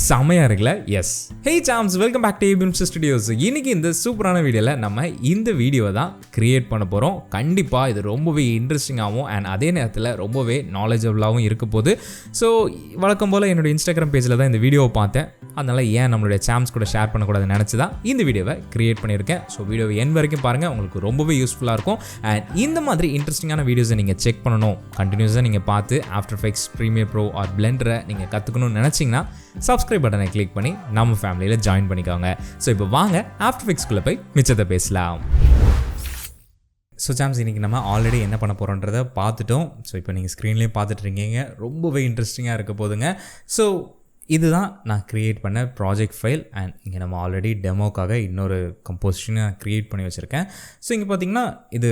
செமையாக இருக்குல்ல? Yes. Hey Sams, welcome back to APMS studios. இன்னைக்கு இந்த சூப்பரான வீடியோவில் நம்ம இந்த வீடியோவை தான் கிரியேட் பண்ண போகிறோம். கண்டிப்பாக இது ரொம்பவே இன்ட்ரெஸ்டிங்காகவும் அண்ட் அதே நேரத்தில் ரொம்பவே நாலேஜபிளாகவும் இருக்க போகுது. ஸோ வழக்கம் போல் என்னோட இன்ஸ்டாகிராம் பேஜில் தான் இந்த வீடியோவை பார்த்தேன். அதனால் ஏன் நம்மளுடைய சாம்ஸ் கூட ஷேர் பண்ணக்கூடாதுன்னு நினச்சி தான் இந்த வீடியோவை கிரியேட் பண்ணியிருக்கேன். ஸோ வீடியோவை என் வரைக்கும் பாருங்கள், உங்களுக்கு ரொம்பவே யூஸ்ஃபுல்லாக இருக்கும். அண்ட் இந்த மாதிரி இன்ட்ரெஸ்டிங்கான வீடியோஸை நீங்கள் செக் பண்ணணும், கண்டினியூஸாக நீங்கள் பார்த்து After Effects, Premiere Pro or பிளெண்டரை நீங்கள் கற்றுக்கணும்னு நினச்சிங்கன்னா சப்ஸ்கிரைப் பட்டனை கிளிக் பண்ணி நம்ம ஃபேமிலியில் ஜாயின் பண்ணிக்கோங்க. ஸோ இப்போ வாங்க ஆஃப்டர் எஃபெக்ட்ஸ்குள்ளே போய் மிச்சத்தை பேசலாம். ஸோ சாம்ஸ், இன்றைக்கி நம்ம ஆல்ரெடி என்ன பண்ண போகிறோன்றதை பார்த்துட்டோம். ஸோ இப்போ நீங்கள் ஸ்க்ரீன்லேயே பார்த்துட்ருக்கீங்க, ரொம்பவே இன்ட்ரெஸ்டிங்காக இருக்க போதுங்க. ஸோ இதுதான் நான் க்ரியேட் பண்ண ப்ராஜெக்ட் ஃபைல். அண்ட் இங்கே நம்ம ஆல்ரெடி டெமோக்காக இன்னொரு கம்போசிஷனை நான் க்ரியேட் பண்ணி வச்சுருக்கேன். ஸோ இங்கே பார்த்தீங்கன்னா இது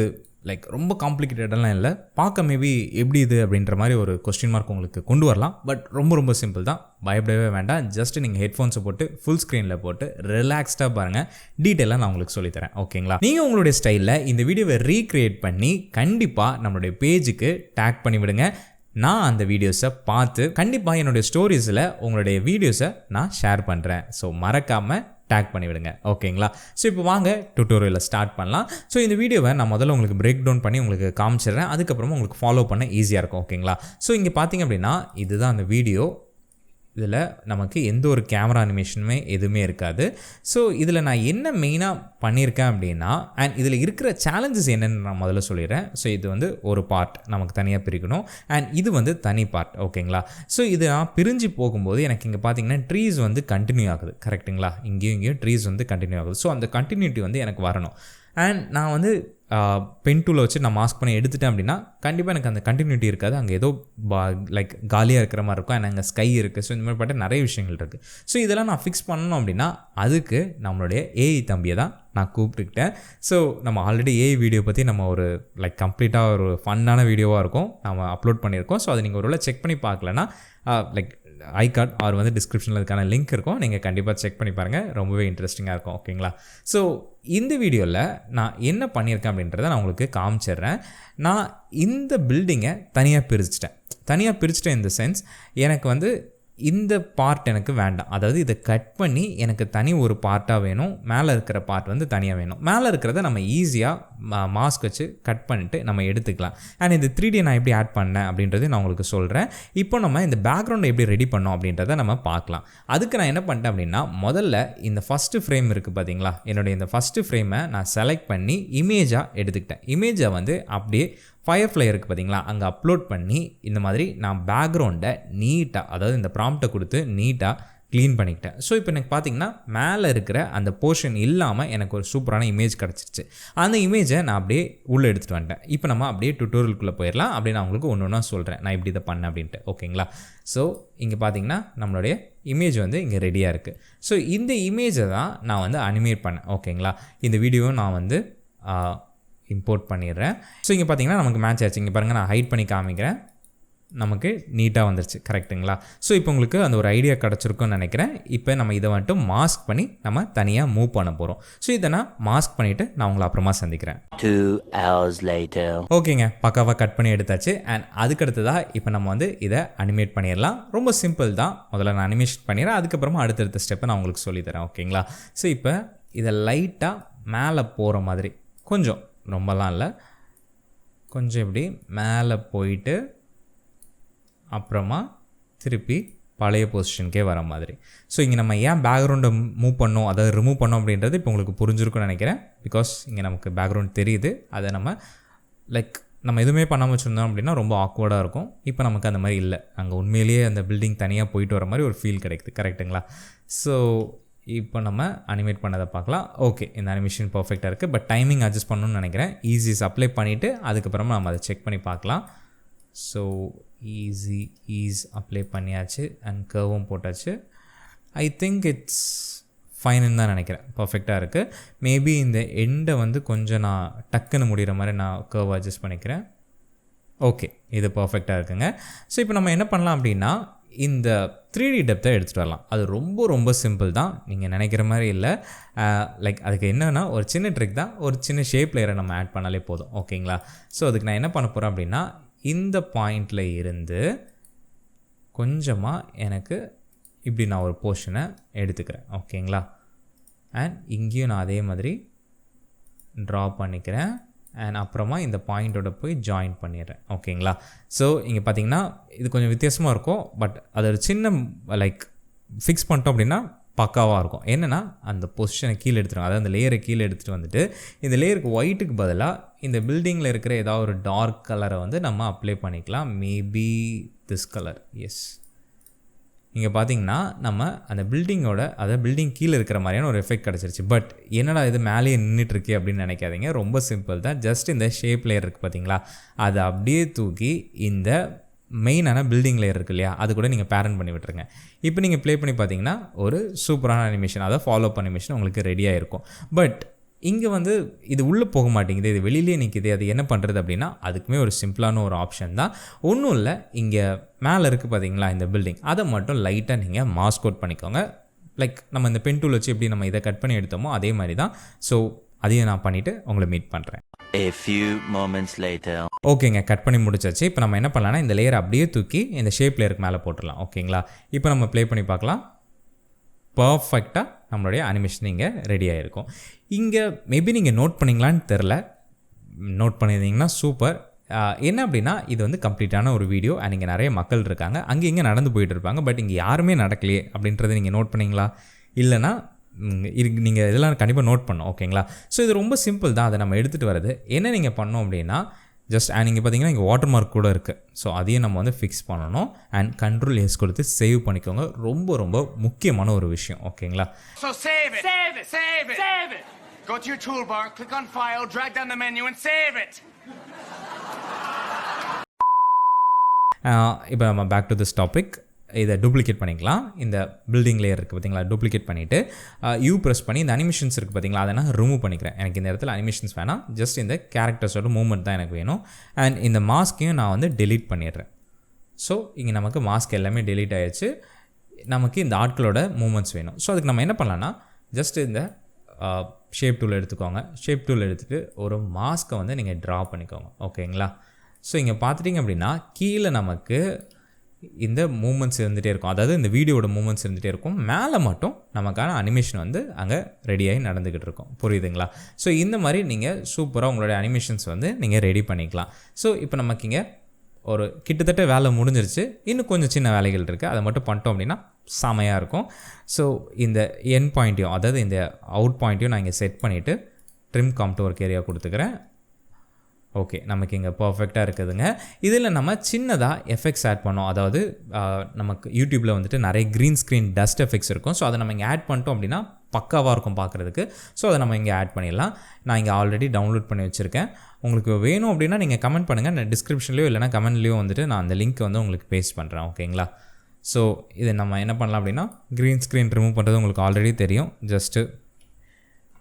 லைக் ரொம்ப காம்ப்ளிகேட்டடெல்லாம் இல்லை, பார்க்க மேபி எப்படி இது அப்படின்ற மாதிரி ஒரு கொஸ்டின் மார்க் உங்களுக்கு கொண்டு வரலாம். பட் ரொம்ப சிம்பிள் தான், பயப்படவே வேண்டாம். ஜஸ்ட் நீங்கள் ஹெட்ஃபோன்ஸை போட்டு ஃபுல் ஸ்க்ரீனில் போட்டு ரிலாக்ஸ்டாக பாருங்கள். டீட்டெயிலாக நான் உங்களுக்கு சொல்லித்தரேன், ஓகேங்களா? நீங்கள் உங்களுடைய ஸ்டைலில் இந்த வீடியோவை ரீக்ரியேட் பண்ணி கண்டிப்பாக நம்மளுடைய பேஜுக்கு டேக் பண்ணி விடுங்க. நான் அந்த வீடியோஸை பார்த்து கண்டிப்பாக என்னுடைய ஸ்டோரிஸில் உங்களுடைய வீடியோஸை நான் ஷேர் பண்ணுறேன். ஸோ மறக்காமல் டேக் பண்ணிவிடுங்க, ஓகேங்களா? ஸோ இப்போ வாங்க டியூட்டோரியலை ஸ்டார்ட் பண்ணலாம். ஸோ இந்த வீடியோவை நான் முதல்ல உங்களுக்கு பிரேக் டவுன் பண்ணி உங்களுக்கு காமிச்சிடுறேன். அதுக்கப்புறமா உங்களுக்கு ஃபாலோ பண்ண ஈஸியாக இருக்கும், ஓகேங்களா? ஸோ இங்கே பார்த்தீங்க அப்படின்னா இதுதான் அந்த வீடியோ. இதில் நமக்கு எந்த ஒரு கேமரா அனிமேஷனுமே எதுவுமே இருக்காது. ஸோ இதில் நான் என்ன மெயினாக பண்ணியிருக்கேன் அப்படின்னா, அண்ட் இதில் இருக்கிற சேலஞ்சஸ் என்னென்னு நான் முதல்ல சொல்லிடுறேன். ஸோ இது வந்து ஒரு பார்ட் நமக்கு தனியாக பிரிக்கணும், அண்ட் இது வந்து தனி பார்ட், ஓகேங்களா? ஸோ இது நான் பிரிஞ்சு போகும்போது எனக்கு இங்கே பார்த்தீங்கன்னா ட்ரீஸ் வந்து கண்டினியூ ஆகுது, கரெக்டுங்களா? இங்கேயும் ட்ரீஸ் வந்து கண்டினியூ ஆகுது. ஸோ அந்த கண்டினியூட்டி வந்து எனக்கு வரணும். அண்ட் நான் வந்து பென் டூலை வச்சு நான் மாஸ்க் பண்ணி எடுத்துட்டேன் அப்படின்னா கண்டிப்பாக எனக்கு அந்த கண்டினியூட்டி இருக்காது. அங்கே ஏதோ லைக் காலியாக இருக்கிற மாதிரி இருக்கும். அண்ட் அங்கே ஸ்கை இருக்குது. ஸோ இந்த மாதிரி பார்த்தா நிறைய விஷயங்கள் இருக்குது. ஸோ இதெல்லாம் நான் ஃபிக்ஸ் பண்ணணும் அப்படின்னா அதுக்கு நம்மளுடைய ஏஐ தம்பியை தான் நான் கூப்பிட்டுக்கிட்டேன். ஸோ நம்ம ஆல்ரெடி ஏஐ வீடியோ பற்றி நம்ம ஒரு லைக் கம்ப்ளீட்டாக ஒரு ஃபன்னான வீடியோவாக இருக்கும் நம்ம அப்லோட் பண்ணியிருக்கோம். ஸோ அதை நீங்கள் ஒரு வேளை செக் பண்ணி பார்க்கலன்னா லைக் ஐ கார்ட் ஆர் வந்து டிஸ்கிரிப்ஷனில் அதுக்கான லிங்க் இருக்கும், நீங்கள் கண்டிப்பாக செக் பண்ணி பாருங்கள். ரொம்பவே இன்ட்ரெஸ்டிங்காக இருக்கும், ஓகேங்களா? ஸோ இந்த வீடியோவில் நான் என்ன பண்ணியிருக்கேன் அப்படின்றத நான் உங்களுக்கு காமிச்சிடுறேன். நான் இந்த பில்டிங்கை தனியாக பிரிச்சுட்டேன். இந்த சென்ஸ் எனக்கு வந்து இந்த பார்ட் எனக்கு வேண்டாம். அதாவது இதை கட் பண்ணி எனக்கு தனி ஒரு பார்ட்டாக வேணும். மேலே இருக்கிற பார்ட் வந்து தனியாக வேணும். மேலே இருக்கிறத நம்ம ஈஸியாக மாஸ்க் வச்சு கட் பண்ணிவிட்டு நம்ம எடுத்துக்கலாம். அண்ட் இந்த 3D நான் எப்படி ஆட் பண்ணேன் அப்படின்றது நான் உங்களுக்கு சொல்கிறேன். இப்போ நம்ம இந்த பேக்ரவுண்டை எப்படி ரெடி பண்ணோம் அப்படின்றத நம்ம பார்க்கலாம். அதுக்கு நான் என்ன பண்ணிட்டேன் அப்படின்னா, முதல்ல இந்த ஃபஸ்ட்டு ஃப்ரேம் இருக்குது பார்த்தீங்களா, என்னுடைய இந்த ஃபஸ்ட்டு ஃப்ரேமை நான் செலக்ட் பண்ணி இமேஜாக எடுத்துக்கிட்டேன். இமேஜை வந்து அப்படியே ஃபயர்ஃப்ளை இருக்குது பார்த்தீங்களா, அங்கே அப்லோட் பண்ணி இந்த மாதிரி நான் பேக்ரவுண்டை நீட்டாக, அதாவது இந்த ப்ராம்ப்டை கொடுத்து நீட்டாக க்ளீன் பண்ணிக்கிட்டேன். ஸோ இப்போ எனக்கு பார்த்தீங்கன்னா மேலே இருக்கிற அந்த போர்ஷன் இல்லாமல் எனக்கு ஒரு சூப்பரான இமேஜ் கிடச்சிருச்சு. அந்த இமேஜை நான் அப்படியே உள்ளே எடுத்துகிட்டு வந்துட்டேன். இப்போ நம்ம அப்படியே டியூட்டோரியலுக்குள்ளே போயிடலாம். அப்படியே நான் உங்களுக்கு ஒன்று ஒன்றா சொல்கிறேன் நான் இப்படி இதை பண்ணேன் அப்படின்ட்டு, ஓகேங்களா? ஸோ இங்கே பார்த்தீங்கன்னா நம்மளுடைய இமேஜ் வந்து இங்கே ரெடியாக இருக்குது. ஸோ இந்த இமேஜை தான் நான் வந்து அனிமேட் பண்ணேன், ஓகேங்களா? இந்த வீடியோவை நான் வந்து இம்போர்ட் பண்ணிடுறேன். ஸோ இங்கே பார்த்தீங்கன்னா நமக்கு மேட்ச் ஆச்சு. இங்கே பாருங்கள், நான் ஹைட் பண்ணி காமிக்கிறேன், நமக்கு நீட்டாக வந்துருச்சு, கரெக்டுங்களா? ஸோ இப்போ உங்களுக்கு அந்த ஒரு ஐடியா கிடச்சிருக்குன்னு நினைக்கிறேன். இப்போ நம்ம இதை வந்துட்டு மாஸ்க் பண்ணி நம்ம தனியாக மூவ் பண்ண போகிறோம். ஸோ இதை நான் மாஸ்க் பண்ணிவிட்டு நான் உங்களை அப்புறமா சந்திக்கிறேன். 2 hours later. ஓகேங்க, பக்காவாக கட் பண்ணி எடுத்தாச்சு. அண்ட் அதுக்கடுத்ததாக இப்போ நம்ம வந்து இதை அனிமேட் பண்ணிடலாம். ரொம்ப சிம்பிள் தான். முதல்ல நான் அனிமேஷன் பண்ணிடுறேன், அதுக்கப்புறமா அடுத்தடுத்த ஸ்டெப்பை நான் உங்களுக்கு சொல்லித்தரேன், ஓகேங்களா? ஸோ இப்போ இதை லைட்டாக மேலே போகிற மாதிரி, கொஞ்சம் ரொம்பலாம் இல்லை, கொஞ்சம் இப்படி மேலே போயிட்டு அப்புறமா திருப்பி பழைய பொசிஷனுக்கே வர மாதிரி. ஸோ இங்கே நம்ம ஏன் பேக்ரவுண்டை மூவ் பண்ணோம், அதாவது ரிமூவ் பண்ணோம் அப்படின்றது இப்போ உங்களுக்கு புரிஞ்சிருக்குன்னு நினைக்கிறேன். பிகாஸ் இங்கே நமக்கு பேக்ரவுண்ட் தெரியுது. அதை நம்ம லைக் நம்ம எதுவுமே பண்ணாமல் வச்சுருந்தோம் அப்படின்னா ரொம்ப ஆக்வர்டாக இருக்கும். இப்போ நமக்கு அந்த மாதிரி இல்லை, அங்கே உண்மையிலேயே அந்த பில்டிங் தனியாக போயிட்டு வர மாதிரி ஒரு ஃபீல் கிடைக்குது, கரெக்டுங்களா? ஸோ இப்போ நம்ம அனிமேட் பண்ணதை பார்க்கலாம். ஓகே, இந்த அனிமேஷன் பர்ஃபெக்டாக இருக்குது. பட் டைமிங் அட்ஜஸ்ட் பண்ணணும்னு நினைக்கிறேன். ஈஸிஸ் அப்ளை பண்ணிவிட்டு அதுக்கப்புறமா நம்ம அதை செக் பண்ணி பார்க்கலாம். ஸோ ஈஸ் அப்ளை பண்ணியாச்சு அண்ட் கர்வும் போட்டாச்சு. ஐ திங்க் இட்ஸ் ஃபைனுன்னு தான் நினைக்கிறேன், பர்ஃபெக்டாக இருக்குது. மேபி இந்த எண்டை வந்து கொஞ்சம் நான் டக்குன்னு முடிகிற மாதிரி நான் கர்வ் அட்ஜஸ்ட் பண்ணிக்கிறேன். ஓகே, இது பர்ஃபெக்டாக இருக்குங்க. ஸோ இப்போ நம்ம என்ன பண்ணலாம் அப்படின்னா, இந்த 3D டெப்த்தை எடுத்துகிட்டு வரலாம். அது ரொம்ப சிம்பிள் தான், நீங்கள் நினைக்கிற மாதிரி இல்லை. லைக் அதுக்கு என்னென்னா ஒரு சின்ன ட்ரிக் தான், ஒரு சின்ன ஷேப் லேயரை நம்ம ஆட் பண்ணாலே போதும், ஓகேங்களா? ஸோ அதுக்கு நான் என்ன பண்ண போகிறேன் அப்படின்னா, இந்த பாயிண்டில் இருந்து கொஞ்சமாக எனக்கு இப்படி நான் ஒரு போர்ஷனை எடுத்துக்கிறேன். ஓகேங்களா? அண்ட் இங்கேயும் நான் அதே மாதிரி ட்ரா பண்ணிக்கிறேன். அண்ட் அப்புறமா இந்த பாயிண்ட்டோட போய் ஜாயின் பண்ணிடுறேன். ஓகேங்களா? ஸோ இங்கே பார்த்தீங்கன்னா இது கொஞ்சம் வித்தியாசமாக இருக்கும். பட் அது ஒரு சின்ன லைக் ஃபிக்ஸ் பண்ணிட்டோம் அப்படின்னா பக்காவாக இருக்கும். என்னென்னா அந்த பொசிஷனை கீழே எடுத்துருவோம். அதாவது அந்த லேயரை கீழே எடுத்துகிட்டு வந்துட்டு இந்த லேயருக்கு ஒயிட்டுக்கு பதிலாக இந்த பில்டிங்கில் இருக்கிற ஏதாவது ஒரு டார்க் கலரை வந்து நம்ம அப்ளை பண்ணிக்கலாம். Maybe this colour. எஸ், இங்கே பார்த்தீங்கன்னா நம்ம அந்த பில்டிங்கோட அதாவது பில்டிங் கீழே இருக்கிற மாதிரியான ஒரு எஃபெக்ட் கிடச்சிருச்சு. பட் என்னடா இது மேலேயே நின்றுட்டுருக்கு அப்படின்னு நினைக்காதீங்க. ரொம்ப சிம்பிள் தான். ஜஸ்ட் இந்த ஷேப் லேயர் இருக்குது பார்த்தீங்களா, அதை அப்படியே தூக்கி இந்த மெயினான பில்டிங் லேயர் இருக்குது இல்லையா, அது கூட நீங்கள் பேரண்ட் பண்ணி விட்டுருங்க. இப்போ நீங்கள் ப்ளே பண்ணி பார்த்தீங்கன்னா ஒரு சூப்பரான அனிமேஷன், அதாவது ஃபாலோ அப் அனிமேஷன் உங்களுக்கு ரெடியாக இருக்கும். பட் இங்கே வந்து இது உள்ளே போக மாட்டேங்குது, இது வெளியிலே நிற்கிது. அது என்ன பண்ணுறது அப்படின்னா அதுக்குமே ஒரு சிம்பிளான ஒரு ஆப்ஷன் தான். ஒன்றும் இல்லை, இங்கே மேலே இருக்குது பார்த்தீங்களா இந்த பில்டிங், அதை மட்டும் லைட்டாக நீங்கள் மாஸ்க் அவுட் பண்ணிக்கோங்க. லைக் நம்ம இந்த பென் டூல் வச்சு எப்படி நம்ம இதை கட் பண்ணி எடுத்தோமோ அதே மாதிரி தான். ஸோ அதையும் நான் பண்ணிவிட்டு உங்களை மீட் பண்ணுறேன். A few moments later. ஓகேங்க, கட் பண்ணி முடிச்சாச்சு. இப்போ நம்ம என்ன பண்ணலாம்னா இந்த லேயரை அப்படியே தூக்கி இந்த ஷேப் லேயருக்கு மேலே போட்டுடலாம். ஓகேங்களா? இப்போ நம்ம ப்ளே பண்ணி பார்க்கலாம். பர்ஃபெக்டாக நம்மளுடைய அனிமேஷன் இங்கே ரெடி ஆகிருக்கும். இங்கே மேபி நீங்கள் நோட் பண்ணிங்களான்னு தெரில, நோட் பண்ணியிருந்தீங்கன்னா சூப்பர். என்ன அப்படின்னா இது வந்து கம்ப்ளீட்டான ஒரு வீடியோ அண்ட் இங்கே நிறைய மக்கள் இருக்காங்க, அங்கே இங்கே நடந்து போயிட்டு இருப்பாங்க. பட் இங்கே யாருமே நடக்கலையே அப்படின்றத நீங்கள் நோட் பண்ணிங்களா? இல்லைனா நீங்கள் இதெல்லாம் கண்டிப்பாக நோட் பண்ணோம். ஓகேங்களா? ஸோ இது ரொம்ப சிம்பிள் தான். அதை நம்ம எடுத்துகிட்டு வரது என்ன நீங்கள் பண்ணோம் அப்படின்னா ஜஸ்ட் அண்ட் இங்கே பார்த்தீங்கன்னா இங்கே வாட்டர் மார்க் கூட இருக்குது. ஸோ அதையும் நம்ம வந்து ஃபிக்ஸ் பண்ணணும். அண்ட் கண்ட்ரோல் எஸ் கொடுத்து சேவ் பண்ணிக்கோங்க. ரொம்ப ரொம்ப முக்கியமான ஒரு விஷயம். ஓகேங்களா? So save it. Save it. Save it. Save it. Go to your toolbar, click on file, drag down the menu and save it. இப்போ நம்ம பேக் டு திஸ் டாபிக். இதை டூப்ளிகேட் பண்ணிக்கலாம். இந்த பில்டிங் லேயர் இருக்குது பார்த்தீங்களா, டூப்ளிகேட் பண்ணிவிட்டு you press பண்ணி இந்த அனிமேஷன்ஸ் இருக்குது பார்த்தீங்களா, அதை நான் ரிமூவ் பண்ணிக்கிறேன். எனக்கு இந்த இடத்துல அனிமேஷன்ஸ் வேணாம், ஜஸ்ட் இந்த கேரக்டர்ஸோட மூவ்மெண்ட் தான் எனக்கு வேணும். அண்ட் இந்த மாஸ்க்கையும் நான் வந்து டெலீட் பண்ணிடுறேன். ஸோ இங்கே நமக்கு மாஸ்க் எல்லாமே டெலீட் ஆகிடுச்சு. நமக்கு இந்த ஆட்களோட மூவ்மெண்ட்ஸ் வேணும். ஸோ அதுக்கு நம்ம என்ன பண்ணலான்னா ஜஸ்ட் இந்த ஷேப் டூல் எடுத்துக்கோங்க. ஷேப் டூல் எடுத்துகிட்டு ஒரு மாஸ்க்கை வந்து நீங்கள் ட்ரா பண்ணிக்கோங்க. ஓகேங்களா? ஸோ இங்கே பார்த்துட்டிங்க அப்படின்னா கீழே நமக்கு இந்த மூமெண்ட்ஸ் இருந்துகிட்டே இருக்கும், அதாவது இந்த வீடியோட மூமெண்ட்ஸ் இருந்துகிட்டே இருக்கும். மேலே மட்டும் நமக்கான அனிமேஷன் வந்து அங்கே ரெடியாகி நடந்துக்கிட்டு இருக்கும். புரியுதுங்களா? ஸோ இந்த மாதிரி நீங்கள் சூப்பராக உங்களுடைய அனிமேஷன்ஸ் வந்து நீங்கள் ரெடி பண்ணிக்கலாம். ஸோ இப்போ நமக்கு இங்கே ஒரு கிட்டத்தட்ட வேலை முடிஞ்சிருச்சு. இன்னும் கொஞ்சம் சின்ன வேலைகள் இருக்குது, அதை மட்டும் பண்ணிட்டோம் அப்படின்னா செமையாக இருக்கும். ஸோ இந்த என் பாயிண்ட்டையும் அதாவது இந்த அவுட் பாயிண்ட்டையும் நான் இங்கே செட் பண்ணிவிட்டு ட்ரிம் காம்டு ஒர்க் ஏரியா கொடுத்துக்கிறேன். ஓகே, நமக்கு இங்கே பர்ஃபெக்டாக இருக்குதுங்க. இதில் நம்ம சின்னதாக எஃபெக்ட்ஸ் ஆட் பண்ணோம். அதாவது நமக்கு யூடியூப்பில் வந்துட்டு நிறைய க்ரீன் ஸ்க்ரீன் டஸ்ட் எஃபெக்ட்ஸ் இருக்கும். ஸோ அதை நம்ம இங்கே ஆட் பண்ணிட்டோம் அப்படின்னா பக்காவாக இருக்கும் பார்க்குறதுக்கு. ஸோ அதை நம்ம இங்கே ஆட் பண்ணிடலாம். நான் இங்கே ஆல்ரெடி டவுன்லோட் பண்ணி வச்சுருக்கேன். உங்களுக்கு வேணும் அப்படின்னா நீங்கள் கமெண்ட் பண்ணுங்கள். நான் டிஸ்கிரிப்ஷன்லையோ இல்லைனா கமெண்ட்லேயோ வந்துட்டு நான் அந்த லிங்க் வந்து உங்களுக்கு பேஸ்ட் பண்ணுறேன். ஓகேங்களா? ஸோ இதை நம்ம என்ன பண்ணலாம் அப்படின்னா க்ரீன் ஸ்க்ரீன் ரிமூவ் பண்ணுறது உங்களுக்கு ஆல்ரெடி தெரியும். ஜஸ்ட்டு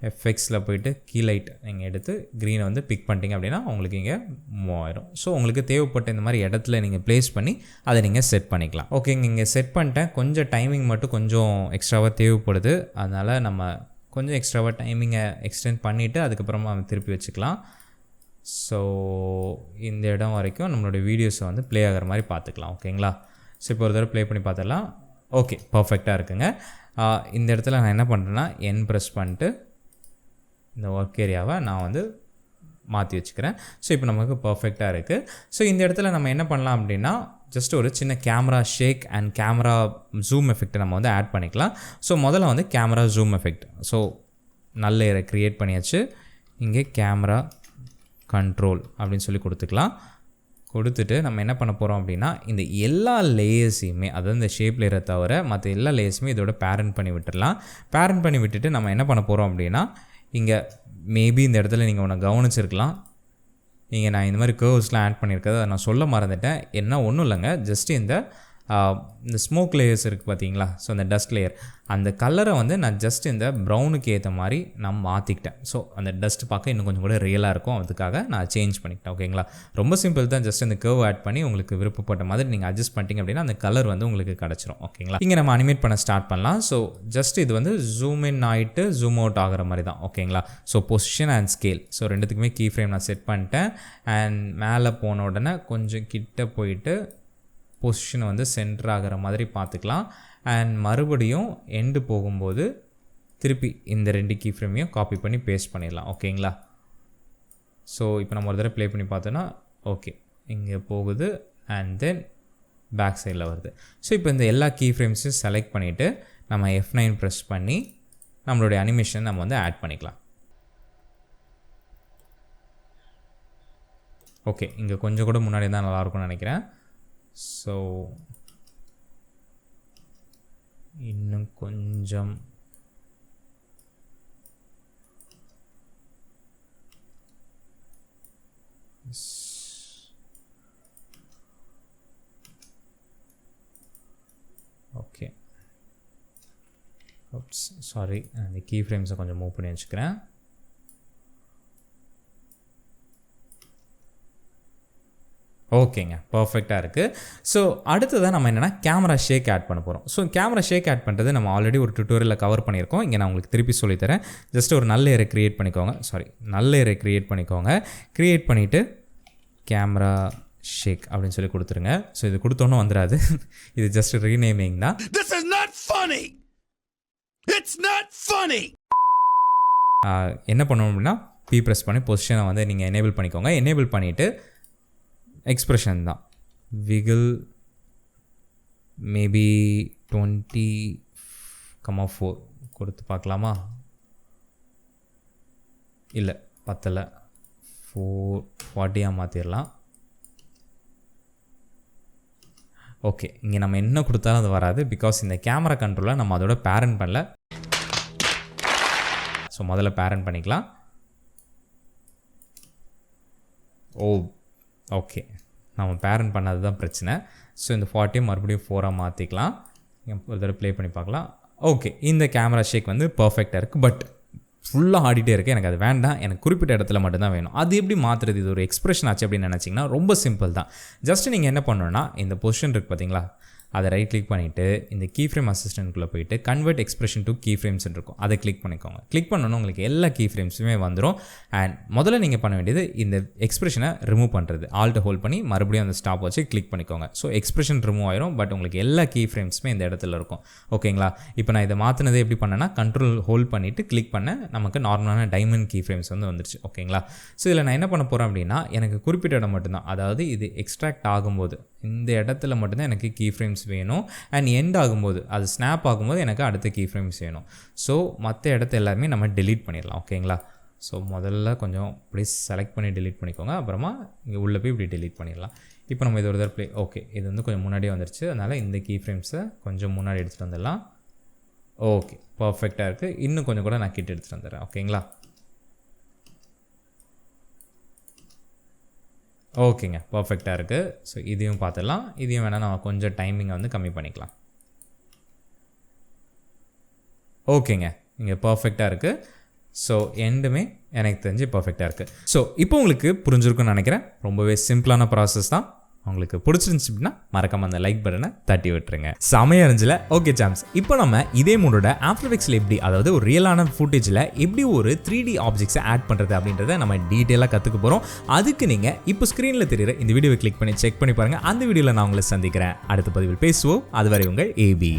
எஃபெக்ட்ஸில் போய்ட்டு கீலைட் நீங்கள் எடுத்து க்ரீனை வந்து பிக் பண்ணிட்டீங்க அப்படின்னா உங்களுக்கு இங்கே மூவ் ஆயிடும். ஸோ உங்களுக்கு தேவைப்பட்ட இந்த மாதிரி இடத்துல நீங்கள் ப்ளேஸ் பண்ணி அதை நீங்கள் செட் பண்ணிக்கலாம். ஓகேங்க, இங்கே செட் பண்ணிட்டேன். கொஞ்சம் டைமிங் மட்டும் கொஞ்சம் எக்ஸ்ட்ராவாக தேவைப்படுது. அதனால் நம்ம கொஞ்சம் எக்ஸ்ட்ராவாக டைமிங்கை எக்ஸ்டெண்ட் பண்ணிவிட்டு அதுக்கப்புறமா திருப்பி வச்சுக்கலாம். ஸோ இந்த இடம் வரைக்கும் நம்மளுடைய வீடியோஸை வந்து ப்ளே ஆகிற மாதிரி பார்த்துக்கலாம். ஓகேங்களா? ஸோ இப்போ ஒரு தடவை ப்ளே பண்ணி பார்த்துடலாம். ஓகே, பர்ஃபெக்டாக இருக்குங்க. இந்த இடத்துல நான் என்ன பண்ணுறேன்னா என் ப்ரெஸ் பண்ணிட்டு இந்த ஒர்க் ஏரியாவை நான் வந்து மாற்றி வச்சுக்கிறேன். ஸோ இப்போ நமக்கு பர்ஃபெக்டாக இருக்குது. ஸோ இந்த இடத்துல நம்ம என்ன பண்ணலாம் அப்படின்னா ஜஸ்ட் ஒரு சின்ன camera shake and camera zoom எஃபெக்ட்டை நம்ம வந்து ஆட் பண்ணிக்கலாம். ஸோ முதல்ல வந்து கேமரா ஜூம் எஃபெக்ட். ஸோ நல்ல இதை க்ரியேட் பண்ணியாச்சு. இங்கே கேமரா கண்ட்ரோல் அப்படின்னு சொல்லி கொடுத்துக்கலாம். கொடுத்துட்டு நம்ம என்ன பண்ண போகிறோம் அப்படின்னா இந்த எல்லா லேயர்ஸையுமே, அதாவது இந்த ஷேப் லேயரை தவிர மற்ற எல்லா லேயர்ஸுமே இதோட பேரண்ட் பண்ணி விட்டுடலாம். பேரண்ட் பண்ணி விட்டுட்டு நம்ம என்ன பண்ண போகிறோம் அப்படின்னா இங்கே மேபி இந்த இடத்துல நீங்கள் ஒன்று கவனிச்சிருக்கலாம். இங்கே நான் இந்த மாதிரி கர்வ்ஸ்லாம் ஆட் பண்ணியிருக்கிறது அதை நான் சொல்ல மறந்துட்டேன். என்ன ஒன்றும் இல்லைங்க, ஜஸ்ட்டு இந்த ஸ்மோக் லேயர்ஸ் இருக்குது பார்த்தீங்களா, ஸோ அந்த டஸ்ட் லேயர், அந்த கலரை வந்து நான் ஜஸ்ட் இந்த ப்ரௌனுக்கு ஏற்ற மாதிரி நான் மாற்றிக்கிட்டேன். ஸோ அந்த டஸ்ட் பார்க்க இன்னும் கொஞ்சம் கூட ரியலாக இருக்கும், அதுக்காக நான் சேஞ்ச் பண்ணிக்கிட்டேன். ஓகேங்களா? ரொம்ப சிம்பிள் தான். ஜஸ்ட் அந்த கர்வ் ஆட் பண்ணி உங்களுக்கு விருப்பப்பட்ட மாதிரி நீங்கள் அட்ஜஸ்ட் பண்ணிட்டீங்க அப்படின்னா அந்த கலர் வந்து உங்களுக்கு கிடச்சிரும். ஓகேங்களா? இங்கே நம்ம அனிமேட் பண்ண ஸ்டார்ட் பண்ணலாம். ஸோ ஜஸ்ட் இது வந்து ஜூம் இன் ஆகிட்டு ஜூம் அவுட் ஆகிற மாதிரி தான். ஓகேங்களா? So position and scale, so ரெண்டுத்துக்குமே கீ ஃப்ரேம் நான் செட் பண்ணிட்டேன். அண்ட் மேலே போன உடனே கொஞ்சம் கிட்ட போயிட்டு பொசிஷனை வந்து சென்டர் ஆகிற மாதிரி பார்த்துக்கலாம். அண்ட் மறுபடியும் எண்டு போகும்போது திருப்பி இந்த 2 கீ ஃப்ரேமையும் காப்பி பண்ணி பேஸ்ட் பண்ணிடலாம். ஓகேங்களா? ஸோ இப்போ நம்ம ஒரு தடவை ப்ளே பண்ணி பார்த்தோன்னா ஓகே இங்கே போகுது அண்ட் தென் பேக் சைடில் வருது. ஸோ இப்போ இந்த எல்லா கீ ஃப்ரேம்ஸையும் செலக்ட் பண்ணிவிட்டு நம்ம F9 ப்ரெஸ் பண்ணி நம்மளுடைய அனிமேஷன் நம்ம வந்து ஆட் பண்ணிக்கலாம். ஓகே இங்கே கொஞ்சம் கூட முன்னாடி தான் நல்லாயிருக்கும்னு நினைக்கிறேன். ஸோ இன்னும் கொஞ்சம் ஓகே சாரி அந்த கீ ஃப்ரேம்ஸை கொஞ்சம் மூவ் பண்ணி வச்சுக்கிறேன். ஓகேங்க பர்ஃபெக்டாக இருக்குது. ஸோ அடுத்ததான் நம்ம என்னென்னா கேமரா ஷேக் ஆட் பண்ண போகிறோம். ஸோ கேமரா ஷேக் ஆட் பண்ணுறது நம்ம ஆல்ரெடி ஒரு டுட்டோரியலில் கவர் பண்ணியிருக்கோம். இங்கே நான் உங்களுக்கு திருப்பி சொல்லித்தரேன். ஜஸ்ட் ஒரு நல்ல ஏரை க்ரியேட் பண்ணிக்கோங்க. க்ரியேட் பண்ணிவிட்டு கேமரா ஷேக் அப்படின்னு சொல்லி கொடுத்துருங்க. ஸோ இது கொடுத்தோன்னு வந்துடாது, இது ஜஸ்ட் ரீநேமிங் தான். என்ன பண்ணணும் அப்படின்னா பி ப்ரெஸ் பண்ணி பொசிஷனை வந்து நீங்கள் எனேபிள் பண்ணிக்கோங்க. எனேபிள் பண்ணிவிட்டு எக்ஸ்ப்ரெஷன் தான் விகில் மேபி 20,4 கொடுத்து பார்க்கலாமா? இல்லை பத்தலை, 440 மாற்றிடலாம். ஓகே இங்கே நம்ம என்ன கொடுத்தாலும் அது வராது, பிகாஸ் இந்த கேமரா கண்ட்ரோலை நம்ம அதோட பேரண்ட் பண்ணல. ஸோ முதல்ல பேரண்ட் பண்ணிக்கலாம். ஓகே நம்ம பேரண்ட் பண்ணது தான் பிரச்சனை. ஸோ இந்த 40 மறுபடியும் 4 மாற்றிக்கலாம். ஒரு தடவை ப்ளே பண்ணி பார்க்கலாம். ஓகே இந்த கேமரா ஷேக் வந்து பர்ஃபெக்டாக இருக்குது. பட் ஃபுல்லாக ஆடிட்டே இருக்குது, எனக்கு அது வேண்டாம், எனக்கு குறிப்பிட்ட இடத்துல மட்டும்தான் வேணும். அது எப்படி மாற்றுறது? இது ஒரு எக்ஸ்பிரஷன் ஆச்சு அப்படின்னு நினச்சிங்கன்னா ரொம்ப சிம்பிள் தான். ஜஸ்ட் நீங்கள் என்ன பண்ணணுன்னா இந்த பொசிஷன் இருக்குது பார்த்தீங்களா, அதை ரைட் கிளிக் பண்ணிவிட்டு இந்த கீ ஃப்ரேம் அசிஸ்டன்ட்குள்ளே போயிட்டு convert expression to key frames இருக்கும், அதை கிளிக் பண்ணிக்கோங்க. கிளிக் பண்ணணும் உங்களுக்கு எல்லா கீ ஃப்ரேம்ஸுமே வந்துடும். அண்ட் முதல்ல நீங்கள் பண்ண வேண்டியது இந்த எக்ஸ்பிரஷனை ரிமூவ் பண்ணுறது. ஆல்ட்டை ஹோல்ட் பண்ணி மறுபடியும் அந்த ஸ்டாப் வச்சு கிளிக் பண்ணிக்கோங்க. ஸோ எக்ஸ்பிரஷன் ரிமூவ் ஆயிரும், பட் உங்களுக்கு எல்லா கீ ஃப்ரேம்ஸுமே இந்த இடத்துல இருக்கும். ஓகேங்களா? இப்போ நான் இதை மாற்றினது எப்படி பண்ணேன்னா கண்ட்ரோல் ஹோல்ட் பண்ணிவிட்டு கிளிக் பண்ண நமக்கு நார்மலான டைமண்ட் கீ ஃப்ரேம்ஸ் வந்து வந்துருச்சு. ஓகேங்களா? ஸோ இதில் நான் என்ன பண்ண போகிறேன் அப்படின்னா எனக்கு குறிப்பிட்ட இடம் மட்டும்தான், அதாவது இது எக்ஸ்ட்ராக்ட் ஆகும்போது இந்த இடத்துல மட்டும்தான் எனக்கு கீ ஃப்ரேம்ஸ் வேணும். அண்ட் எண்ட் ஆகும்போது அது ஸ்னாப் ஆகும்போது எனக்கு அடுத்த கீ ஃப்ரேம்ஸ் வேணும். ஸோ மற்ற இடத்த எல்லாருமே நம்ம டெலீட் பண்ணிடலாம். ஓகேங்களா? ஸோ முதல்ல கொஞ்சம் இப்படி செலக்ட் பண்ணி டெலீட் பண்ணிக்கோங்க. அப்புறமா இங்கே உள்ளே போய் இப்படி டெலீட் பண்ணிடலாம். இப்போ நம்ம இது ஒரு தடவை ஓகே இது வந்து கொஞ்சம் முன்னாடியே வந்துருச்சு, அதனால் இந்த கீ ஃப்ரேம்ஸை கொஞ்சம் முன்னாடி எடுத்துகிட்டு வந்துடலாம். ஓகே பர்ஃபெக்டாக இருக்குது. இன்னும் கொஞ்சம் கூட நான் கிட்ட எடுத்துகிட்டு வந்துடுறேன். ஓகேங்களா? ஓகேங்க பர்ஃபெக்டாக இருக்குது. ஸோ இதையும் பார்த்துடலாம். இதையும் வேணால் நம்ம கொஞ்சம் டைமிங்கை வந்து கம்மி பண்ணிக்கலாம். ஓகேங்க இங்கே பர்ஃபெக்டாக இருக்குது. ஸோ எண்டுமே எனக்கு தெரிஞ்சு பர்ஃபெக்டாக இருக்குது. ஸோ இப்போ உங்களுக்கு புரிஞ்சிருக்குன்னு நினைக்கிறேன். ரொம்பவே சிம்பிளான ப்ராசஸ் தான். உங்களுக்கு பிடிச்சிருந்துச்சு அப்படின்னா மறக்காம அந்த லைக் பட்டனை தட்டி விட்டுருங்க. செமையா இருந்துச்சுல? ஓகே சாம்ஸ், இப்போ நம்ம இதே மூடோட ஆஃப்டர் எஃபெக்ட்ஸில் எப்படி, அதாவது ஒரு ரியலான ஃபுட்டேஜில் எப்படி ஒரு 3D ஆப்ஜெக்ட்ஸை ஆட் பண்ணுறது அப்படின்றத நம்ம டீட்டெயிலாக கற்றுக்க போகிறோம். அதுக்கு நீங்கள் இப்போ ஸ்க்ரீனில் தெரியுற இந்த வீடியோவை கிளிக் பண்ணி செக் பண்ணி பாருங்கள். அந்த வீடியோவில் நான் உங்களை சந்திக்கிறேன். அடுத்த பதிவில் பேசுவோம். அதுவரை உங்கள் AB.